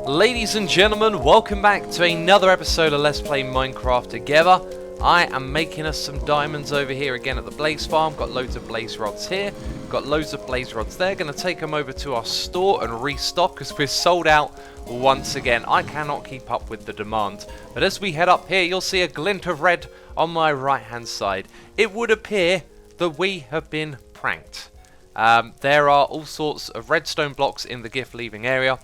Ladies and gentlemen, welcome back to another episode of Let's Play Minecraft Together. I am making us some diamonds over here again at the blaze farm. Got loads of blaze rods here, got loads of blaze rods there. Going to take them over to our store and restock because we're sold out once again. I cannot keep up with the demand. But as we head up here, you'll see a glint of red on my right hand side. It would appear that we have been pranked. There are all sorts of redstone blocks in the gift leaving area.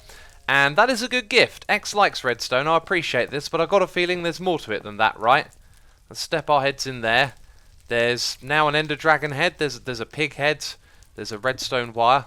And that is a good gift. X likes redstone, I appreciate this, but I've got a feeling there's more to it than that, right? Let's step our heads in there. There's now an ender dragon head, there's a pig head, there's a redstone wire,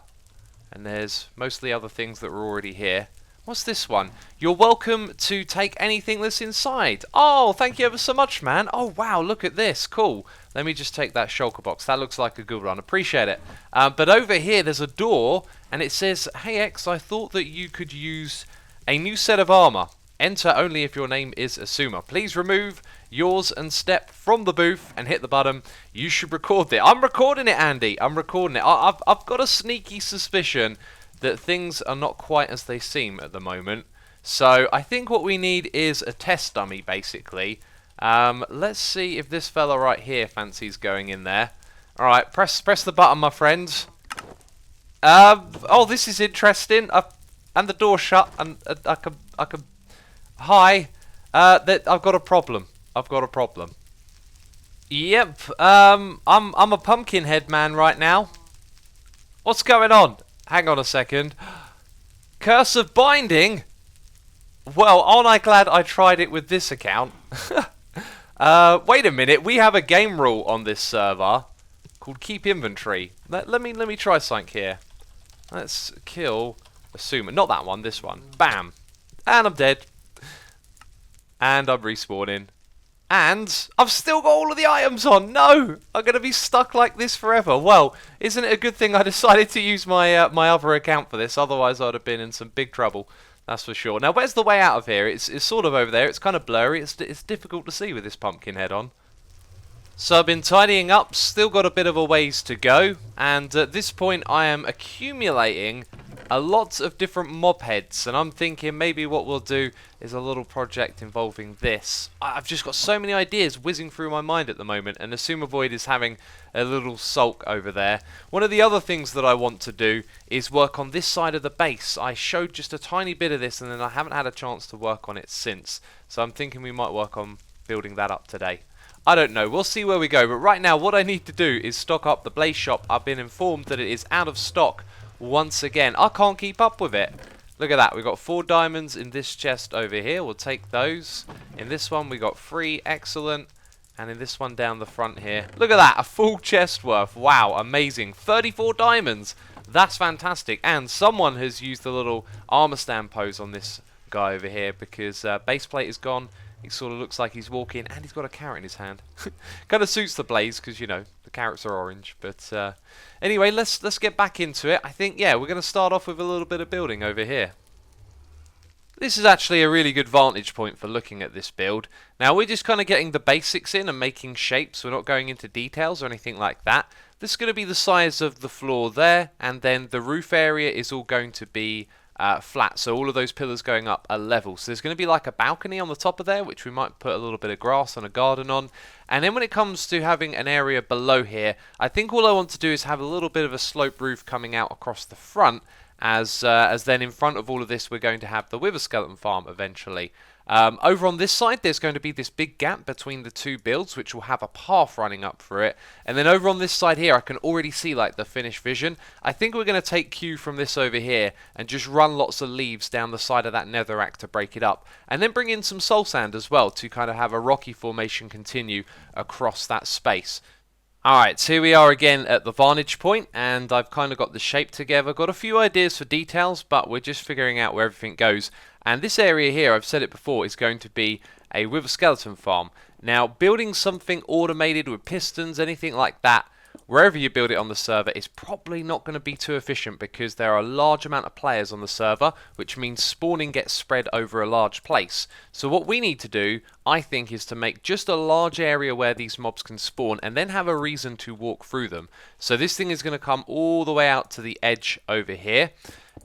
and there's mostly other things that were already here. What's this one? You're welcome to take anything that's inside. Oh, thank you ever so much, man. Oh, wow, look at this. Cool. Let me just take that shulker box. That looks like a good one. Appreciate it. But over here, there's a door, and it says, "Hey, X, I thought that you could use a new set of armor. Enter only if your name is Asuma. Please remove yours and step from the booth and hit the button. You should record it." I'm recording it, Andy. I'm recording it. I've got a sneaky suspicion that things are not quite as they seem at the moment. So I think what we need is a test dummy, basically. Let's see if this fella right here fancies going in there. Alright, press the button, my friends. Oh, this is interesting. And the door shut, and I can... Hi. I've got a problem. Yep, I'm a pumpkin head man right now. What's going on? Hang on a second. Curse of binding? Well, aren't I glad I tried it with this account? Wait a minute. We have a game rule on this server called keep inventory. Let me try something here. Let's kill Asuma. Not that one, this one. Bam. And I'm dead. And I'm respawning. And I've still got all of the items on. No! I'm going to be stuck like this forever. Well, isn't it a good thing I decided to use my my other account for this? Otherwise, I'd have been in some big trouble. That's for sure. Now, where's the way out of here? It's sort of over there. It's kind of blurry. It's difficult to see with this pumpkin head on. So I've been tidying up. Still got a bit of a ways to go. And at this point, I am accumulating a lot of different mob heads, and I'm thinking maybe what we'll do is a little project involving this. I've just got so many ideas whizzing through my mind at the moment, and xisumavoid is having a little sulk over there. One of the other things that I want to do is work on this side of the base. I showed just a tiny bit of this, and then I haven't had a chance to work on it since. So I'm thinking we might work on building that up today. I don't know, we'll see where we go, but right now what I need to do is stock up the blaze shop. I've been informed that it is out of stock once again. I can't keep up with it. Look at that. We've got 4 diamonds in this chest over here. We'll take those. In this one we got 3. Excellent. And in this one down the front here. Look at that. A full chest worth. Wow. Amazing. 34 diamonds. That's fantastic. And someone has used the little armor stand pose on this guy over here because base plate is gone. He sort of looks like he's walking, and he's got a carrot in his hand. Kind of suits the blaze because, you know, the carrots are orange. But anyway, let's get back into it. I think, yeah, we're going to start off with a little bit of building over here. This is actually a really good vantage point for looking at this build. Now, we're just kind of getting the basics in and making shapes. We're not going into details or anything like that. This is going to be the size of the floor there, and then the roof area is all going to be flat, so all of those pillars going up are level. So there's going to be like a balcony on the top of there, which we might put a little bit of grass and a garden on. And then when it comes to having an area below here, I think all I want to do is have a little bit of a slope roof coming out across the front, as then in front of all of this we're going to have the wither skeleton farm eventually. Over on this side there's going to be this big gap between the two builds, which will have a path running up for it. And then over on this side here I can already see like the finished vision. I think we're going to take cue from this over here and just run lots of leaves down the side of that netherrack to break it up. And then bring in some soul sand as well to kind of have a rocky formation continue across that space. Alright, so here we are again at the vantage point, and I've kind of got the shape together. Got a few ideas for details, but we're just figuring out where everything goes. And this area here, I've said it before, is going to be a wither skeleton farm. Now, building something automated with pistons, anything like that, wherever you build it on the server is probably not going to be too efficient because there are a large amount of players on the server, which means spawning gets spread over a large place. So what we need to do, I think, is to make just a large area where these mobs can spawn and then have a reason to walk through them. So this thing is going to come all the way out to the edge over here.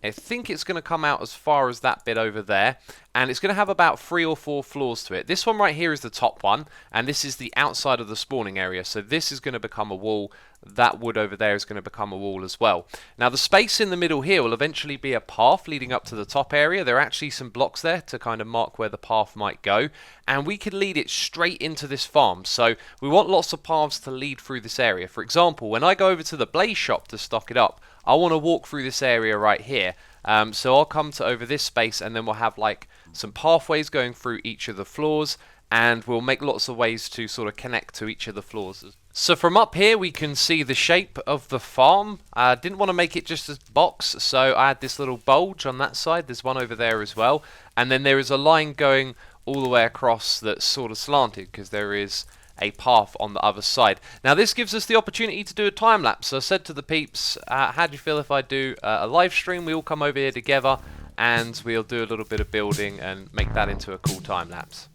I think it's going to come out as far as that bit over there, and it's going to have about 3 or 4 floors to it. This one right here is the top one, and this is the outside of the spawning area, so this is going to become a wall. That wood over there is going to become a wall as well. Now the space in the middle here will eventually be a path leading up to the top area. There are actually some blocks there to kind of mark where the path might go, and we could lead it straight into this farm. So we want lots of paths to lead through this area. For example, when I go over to the blaze shop to stock it up, I want to walk through this area right here. So I'll come to over this space, and then we'll have like some pathways going through each of the floors, and we'll make lots of ways to sort of connect to each of the floors. So from up here we can see the shape of the farm. I didn't want to make it just a box, so I had this little bulge on that side. There's one over there as well, and then there is a line going all the way across that's sort of slanted because there is a path on the other side. Now this gives us the opportunity to do a time lapse. So I said to the peeps, how do you feel if I do a live stream? We all come over here together and we'll do a little bit of building and make that into a cool time lapse.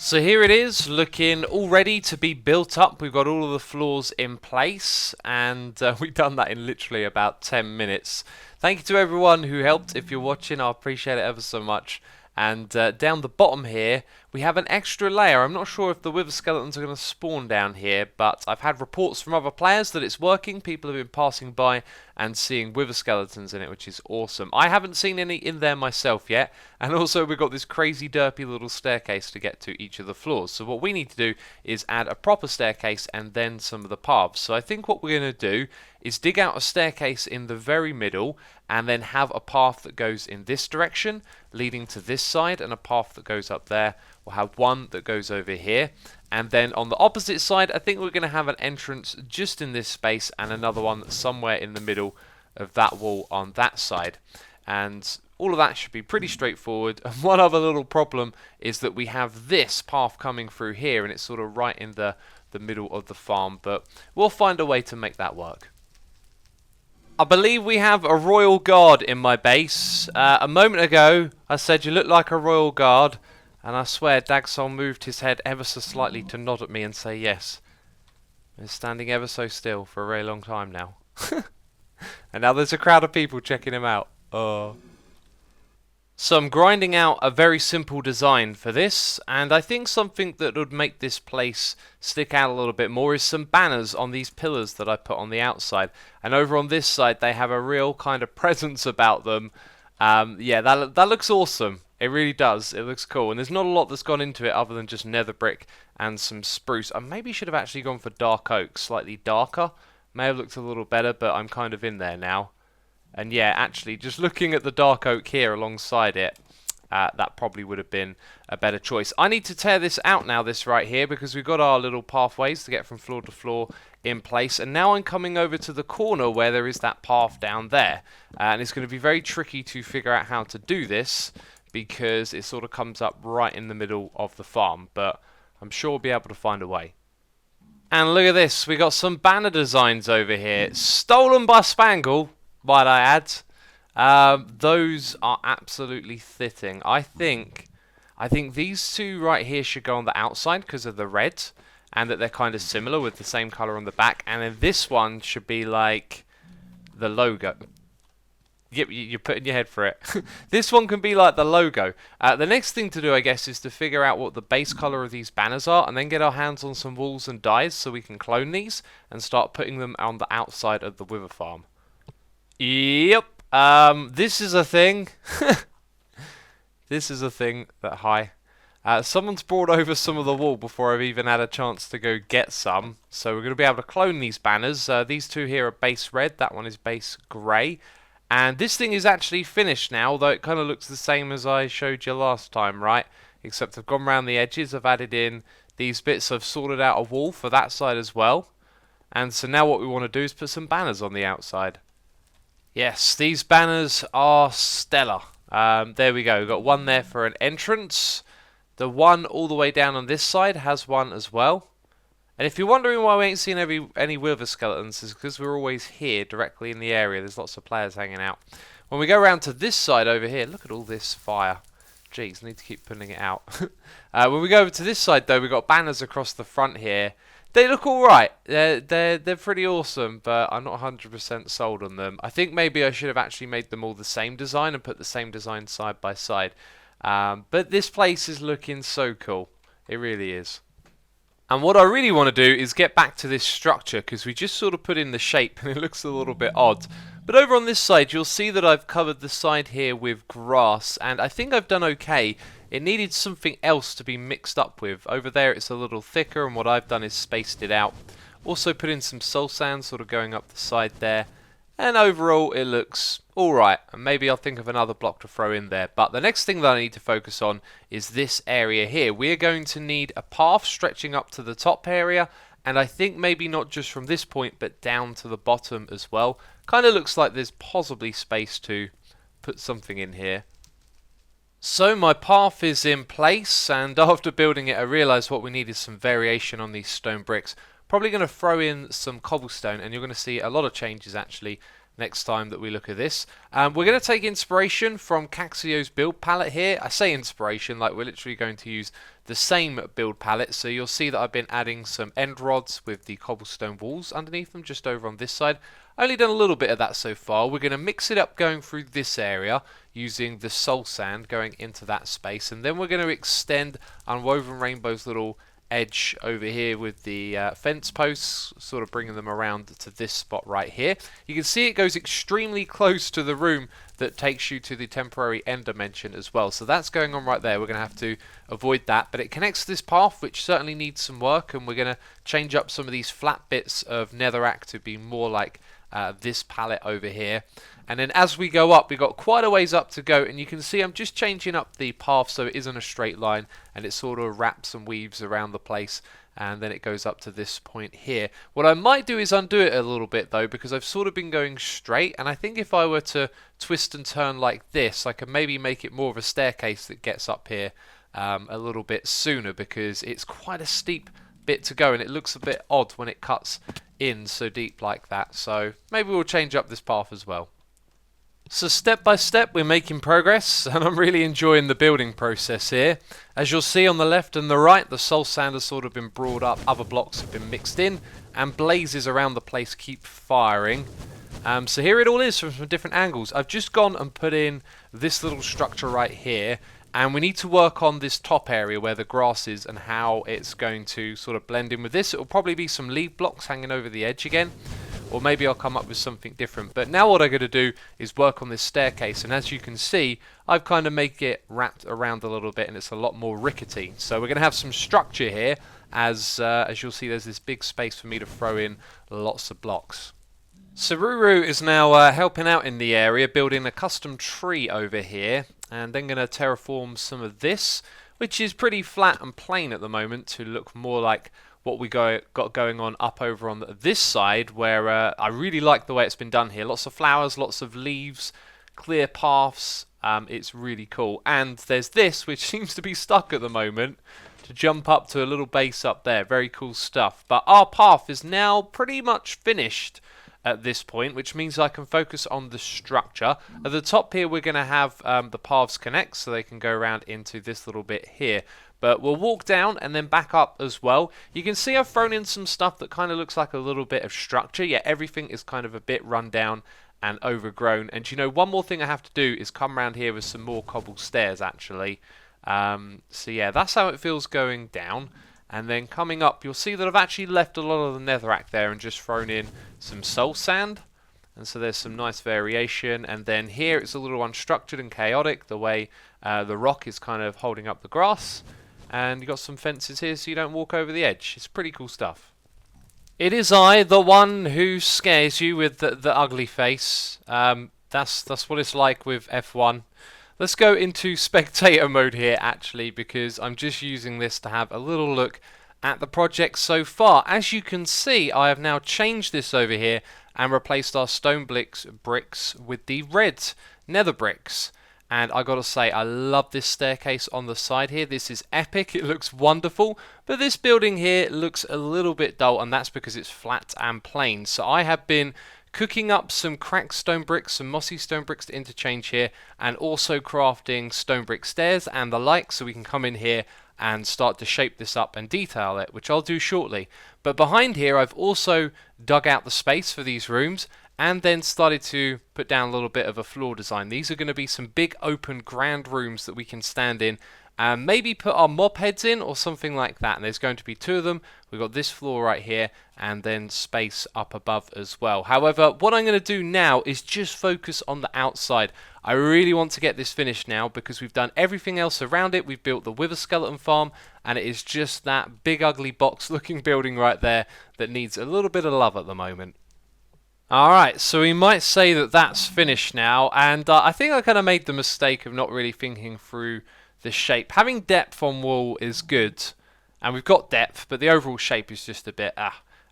So here it is, looking all ready to be built up. We've got all of the floors in place, and we've done that in literally about 10 minutes. Thank you to everyone who helped. If you're watching, I appreciate it ever so much. And down the bottom here, we have an extra layer. I'm not sure if the wither skeletons are going to spawn down here, but I've had reports from other players that it's working. People have been passing by and seeing wither skeletons in it, which is awesome. I haven't seen any in there myself yet, and also we've got this crazy derpy little staircase to get to each of the floors. So what we need to do is add a proper staircase and then some of the paths. So I think what we're going to do is dig out a staircase in the very middle and then have a path that goes in this direction leading to this side, and a path that goes up there. We'll have one that goes over here, and then on the opposite side I think we're going to have an entrance just in this space and another one that's somewhere in the middle of that wall on that side. And all of that should be pretty straightforward. And one other little problem is that we have this path coming through here, and it's sort of right in the middle of the farm, but we'll find a way to make that work. I believe we have a royal guard in my base. A moment ago I said you look like a royal guard, and I swear Dagsol moved his head ever so slightly to nod at me and say yes. He's standing ever so still for a very long time now. And now there's a crowd of people checking him out. So I'm grinding out a very simple design for this, and I think something that would make this place stick out a little bit more is some banners on these pillars that I put on the outside. And over on this side they have a real kind of presence about them. Yeah, that looks awesome. It really does. It looks cool, and there's not a lot that's gone into it other than just nether brick and some spruce. I maybe should have actually gone for dark oak, slightly darker. May have looked a little better, but I'm kind of in there now. And yeah, actually, just looking at the dark oak here alongside it, that probably would have been a better choice. I need to tear this out now, this right here, because we've got our little pathways to get from floor to floor in place. And now I'm coming over to the corner where there is that path down there. And it's going to be very tricky to figure out how to do this, because it sort of comes up right in the middle of the farm. But I'm sure we'll be able to find a way. And look at this, we got some banner designs over here, stolen by Spangle, might I add. Those are absolutely fitting. I think these two right here should go on the outside because of the red, and that they're kind of similar with the same color on the back. And then this one should be like the logo. Yep, you're putting your head for it. This one can be like the logo. The next thing to do, I guess, is to figure out what the base color of these banners are, and then get our hands on some wools and dyes so we can clone these and start putting them on the outside of the wither farm. Yep. This is a thing. This is a thing that someone's brought over some of the wool before I've even had a chance to go get some. So we're going to be able to clone these banners. These two here are base red. That one is base grey. And this thing is actually finished now, although it kind of looks the same as I showed you last time, right? Except I've gone around the edges, I've added in these bits, I've sorted out a wall for that side as well. And so now what we want to do is put some banners on the outside. Yes, these banners are stellar. There we go, we've got one there for an entrance. The one all the way down on this side has one as well. And if you're wondering why we ain't seen any wither skeletons, it's because we're always here, directly in the area. There's lots of players hanging out. When we go around to this side over here, look at all this fire. Jeez, I need to keep putting it out. When we go over to this side, though, we've got banners across the front here. They look alright. They're pretty awesome, but I'm not 100% sold on them. I think maybe I should have actually made them all the same design and put the same design side by side. But this place is looking so cool. It really is. And what I really want to do is get back to this structure, because we just sort of put in the shape and it looks a little bit odd. But over on this side, you'll see that I've covered the side here with grass, and I think I've done okay. It needed something else to be mixed up with. Over there it's a little thicker, and what I've done is spaced it out. Also put in some soul sand sort of going up the side there. And overall it looks alright, and maybe I'll think of another block to throw in there. But the next thing that I need to focus on is this area here. We're going to need a path stretching up to the top area, and I think maybe not just from this point but down to the bottom as well. Kind of looks like there's possibly space to put something in here. So my path is in place, and after building it I realised what we need is some variation on these stone bricks. Probably going to throw in some cobblestone, and you're going to see a lot of changes actually next time that we look at this. We're going to take inspiration from Caxio's build palette here. I say inspiration like we're literally going to use the same build palette, so you'll see that I've been adding some end rods with the cobblestone walls underneath them just over on this side. Only done a little bit of that so far. We're going to mix it up going through this area using the soul sand going into that space, and then we're going to extend Unwoven Rainbow's little edge over here with the fence posts, sort of bringing them around to this spot right here. You can see it goes extremely close to the room that takes you to the temporary end dimension as well. So that's going on right there. We're going to have to avoid that, but it connects to this path, which certainly needs some work, and we're going to change up some of these flat bits of netherrack to be more like this palette over here. And then as we go up, we've got quite a ways up to go, and you can see I'm just changing up the path so it isn't a straight line, and it sort of wraps and weaves around the place, and then it goes up to this point here. What I might do is undo it a little bit though, because I've sort of been going straight, and I think if I were to twist and turn like this, I could maybe make it more of a staircase that gets up here a little bit sooner, because it's quite a steep bit to go, and it looks a bit odd when it cuts in so deep like that. So maybe we'll change up this path as well. So step by step we're making progress, and I'm really enjoying the building process here. As you'll see on the left and the right, the soul sand has sort of been brought up, other blocks have been mixed in, and blazes around the place keep firing. So here it all is from some different angles. I've just gone and put in this little structure right here, and we need to work on this top area where the grass is and how it's going to sort of blend in with this. It will probably be some leaf blocks hanging over the edge again, or maybe I'll come up with something different. But now what I'm going to do is work on this staircase, and as you can see, I've kind of made it wrapped around a little bit, and it's a lot more rickety. So we're going to have some structure here, as you'll see there's this big space for me to throw in lots of blocks. Saruru is now helping out in the area, building a custom tree over here, and then going to terraform some of this, which is pretty flat and plain at the moment, to look more like what we got going on up over on this side, where I really like the way it's been done here. Lots of flowers, lots of leaves, clear paths. It's really cool. And there's this, which seems to be stuck at the moment, to jump up to a little base up there. Very cool stuff. But our path is now pretty much finished at this point, which means I can focus on the structure. At the top here, we're going to have the paths connect, so they can go around into this little bit here. But we'll walk down and then back up as well. You can see I've thrown in some stuff that kind of looks like a little bit of structure. Yeah, everything is kind of a bit run down and overgrown. And you know, one more thing I have to do is come around here with some more cobble stairs actually. So yeah, that's how it feels going down. And then coming up, you'll see that I've actually left a lot of the netherrack there and just thrown in some soul sand. And so there's some nice variation. And then here it's a little unstructured and chaotic, the way the rock is kind of holding up the grass. And you've got some fences here so you don't walk over the edge. It's pretty cool stuff. It is I, the one who scares you with the ugly face. That's what it's like with F1. Let's go into spectator mode here actually, because I'm just using this to have a little look at the project so far. As you can see, I have now changed this over here and replaced our stone bricks with the red nether bricks. And I gotta say, I love this staircase on the side here. This is epic, it looks wonderful. But this building here looks a little bit dull, and that's because it's flat and plain. So I have been cooking up some cracked stone bricks, some mossy stone bricks to interchange here, and also crafting stone brick stairs and the like, so we can come in here and start to shape this up and detail it, which I'll do shortly. But behind here I've also dug out the space for these rooms and then started to put down a little bit of a floor design. These are going to be some big open grand rooms that we can stand in and maybe put our mob heads in or something like that. And there's going to be 2 of them. We've got this floor right here and then space up above as well. However, what I'm going to do now is just focus on the outside. I really want to get this finished now because we've done everything else around it. We've built the wither skeleton farm and it is just that big ugly box looking building right there that needs a little bit of love at the moment. Alright, so we might say that that's finished now, and I think I kind of made the mistake of not really thinking through the shape. Having depth on wall is good, and we've got depth, but the overall shape is just a bit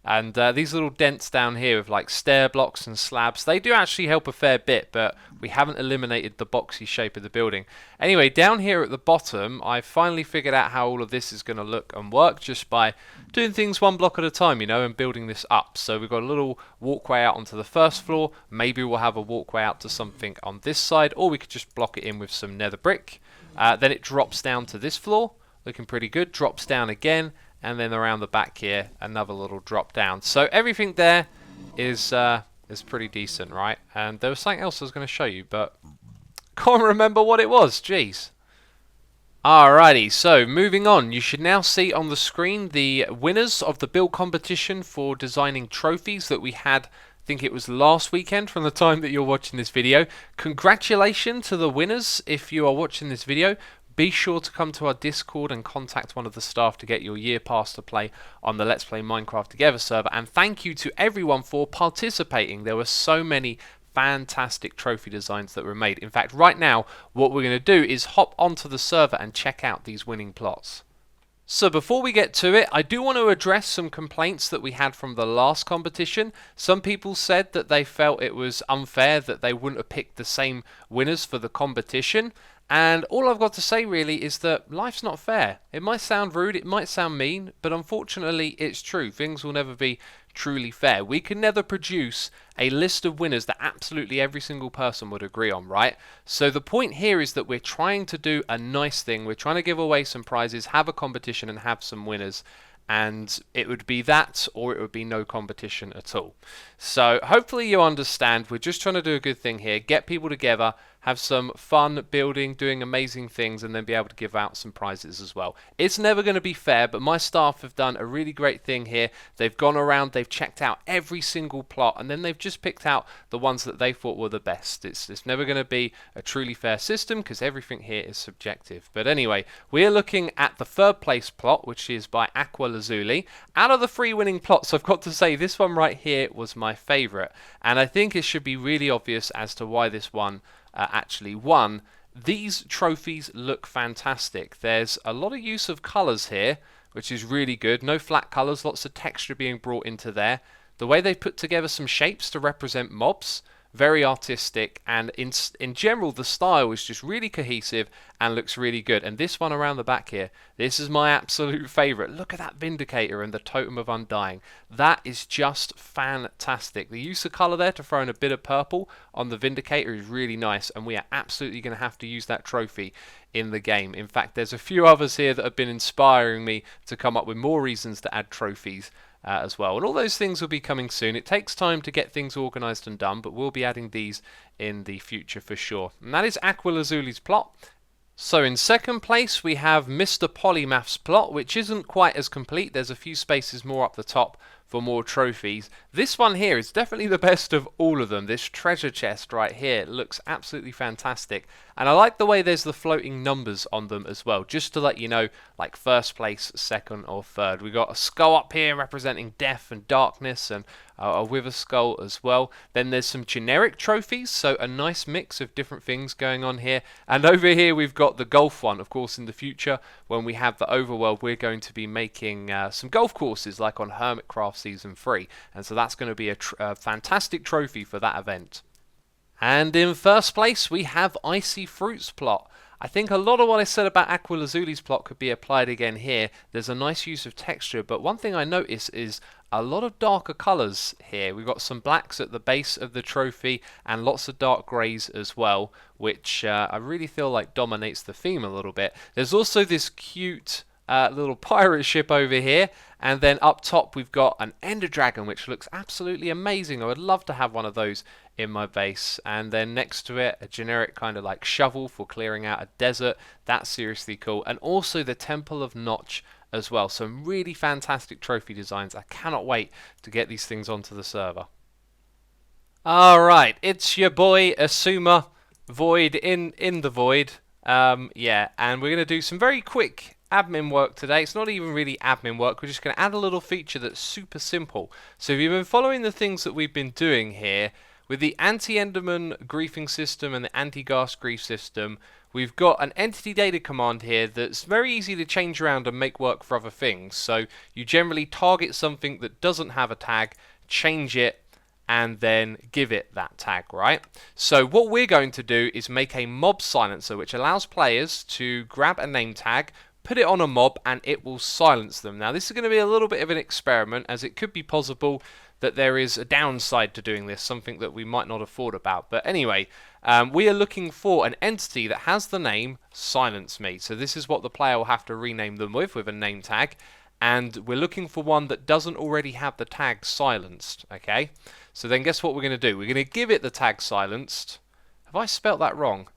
And these little dents down here with like stair blocks and slabs, they do actually help a fair bit, but we haven't eliminated the boxy shape of the building. Anyway, down here at the bottom, I finally figured out how all of this is going to look and work just by doing things one block at a time, you know, and building this up. So we've got a little walkway out onto the first floor. Maybe we'll have a walkway out to something on this side, or we could just block it in with some nether brick. Then it drops down to this floor, looking pretty good, drops down again, and then around the back here, another little drop down. So everything there is pretty decent, right? And there was something else I was going to show you, but can't remember what it was. Jeez. Alrighty, so moving on. You should now see on the screen the winners of the build competition for designing trophies that we had. I think it was last weekend from the time that you're watching this video. Congratulations to the winners if you are watching this video. Be sure to come to our Discord and contact one of the staff to get your year pass to play on the Let's Play Minecraft Together server. And thank you to everyone for participating. There were so many fantastic trophy designs that were made. In fact, right now, what we're going to do is hop onto the server and check out these winning plots. So before we get to it, I do want to address some complaints that we had from the last competition. Some people said that they felt it was unfair that they wouldn't have picked the same winners for the competition. And all I've got to say really is that life's not fair. It might sound rude, it might sound mean, but unfortunately it's true. Things will never be truly fair. We can never produce a list of winners that absolutely every single person would agree on, right? So the point here is that we're trying to do a nice thing. We're trying to give away some prizes, have a competition and have some winners. And it would be that or it would be no competition at all. So hopefully you understand. We're just trying to do a good thing here. Get people together, have some fun building, doing amazing things, and then be able to give out some prizes as well. It's never going to be fair, but my staff have done a really great thing here. They've gone around, they've checked out every single plot, and then they've just picked out the ones that they thought were the best. It's never going to be a truly fair system because everything here is subjective. But anyway, we're looking at the third place plot, which is by Aqua Lazuli. Out of the 3 winning plots, I've got to say this one right here was my favourite, and I think it should be really obvious as to why this one actually won. These trophies look fantastic. There's a lot of use of colours here, which is really good. No flat colours, lots of texture being brought into there. The way they put together some shapes to represent mobs, very artistic, and in general the style is just really cohesive and looks really good. And this one around the back here, this is my absolute favourite. Look at that Vindicator and the Totem of Undying. That is just fantastic. The use of colour there to throw in a bit of purple on the Vindicator is really nice, and we are absolutely going to have to use that trophy in the game. In fact, there's a few others here that have been inspiring me to come up with more reasons to add trophies as well. And all those things will be coming soon. It takes time to get things organised and done, but we'll be adding these in the future for sure. And that is Aqua Lazuli's plot. So in second place we have Mr. Polymath's plot, which isn't quite as complete. There's a few spaces more up the top for more trophies. This one here is definitely the best of all of them. This treasure chest right here looks absolutely fantastic. And I like the way there's the floating numbers on them as well, just to let you know, like first place, second or third. We got a skull up here representing death and darkness, and a wither skull as well. Then there's some generic trophies, so a nice mix of different things going on here. And over here we've got the golf one. Of course, in the future, when we have the overworld, we're going to be making some golf courses like on Hermitcraft Season 3. And so that's going to be a fantastic trophy for that event. And in first place, we have Icy Fruit's plot. I think a lot of what I said about Aqua Lazuli's plot could be applied again here. There's a nice use of texture, but one thing I notice is a lot of darker colours here. We've got some blacks at the base of the trophy and lots of dark greys as well, which I really feel like dominates the theme a little bit. There's also this cute little pirate ship over here, and then up top we've got an ender dragon, which looks absolutely amazing. I would love to have one of those in my base. And then next to it, a generic kind of like shovel for clearing out a desert. That's seriously cool. And also the Temple of Notch as well. Some really fantastic trophy designs. I cannot wait to get these things onto the server. Alright, it's your boy xisumavoid in the void. Yeah, and we're going to do some very quick admin work today. It's not even really admin work. We're just going to add a little feature that's super simple. So if you've been following the things that we've been doing here, with the anti-Enderman griefing system and the anti-ghast grief system, we've got an entity data command here that's very easy to change around and make work for other things. So you generally target something that doesn't have a tag, change it, and then give it that tag, right? So what we're going to do is make a mob silencer, which allows players to grab a name tag, put it on a mob, and it will silence them. Now this is going to be a little bit of an experiment, as it could be possible that there is a downside to doing this, something that we might not have thought about. But anyway, we are looking for an entity that has the name Silence Me. So this is what the player will have to rename them with a name tag. And we're looking for one that doesn't already have the tag silenced, okay? So then guess what we're going to do? We're going to give it the tag silenced. Have I spelt that wrong?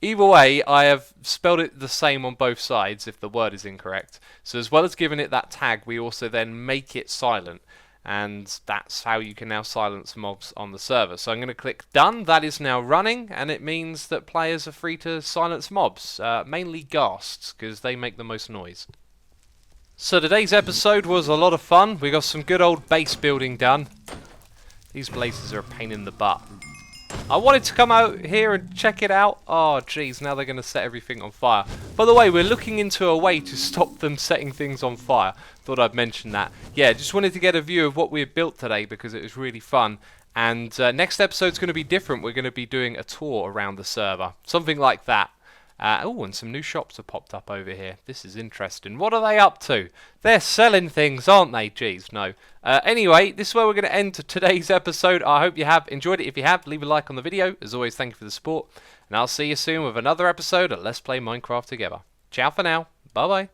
Either way, I have spelled it the same on both sides if the word is incorrect. So as well as giving it that tag, we also then make it silent. And that's how you can now silence mobs on the server. So I'm going to click done. That is now running, and it means that players are free to silence mobs, mainly ghasts, because they make the most noise. So today's episode was a lot of fun. We got some good old base building done. These blazes are a pain in the butt. I wanted to come out here and check it out. Oh jeez, now they're going to set everything on fire. By the way, we're looking into a way to stop them setting things on fire. Thought I'd mention that. Yeah, just wanted to get a view of what we have built today because it was really fun. And next episode's going to be different. We're going to be doing a tour around the server. Something like that. Oh, and some new shops have popped up over here. This is interesting. What are they up to? They're selling things, aren't they? Jeez, no. Anyway, this is where we're going to end today's episode. I hope you have enjoyed it. If you have, leave a like on the video. As always, thank you for the support. And I'll see you soon with another episode of Let's Play Minecraft Together. Ciao for now. Bye-bye.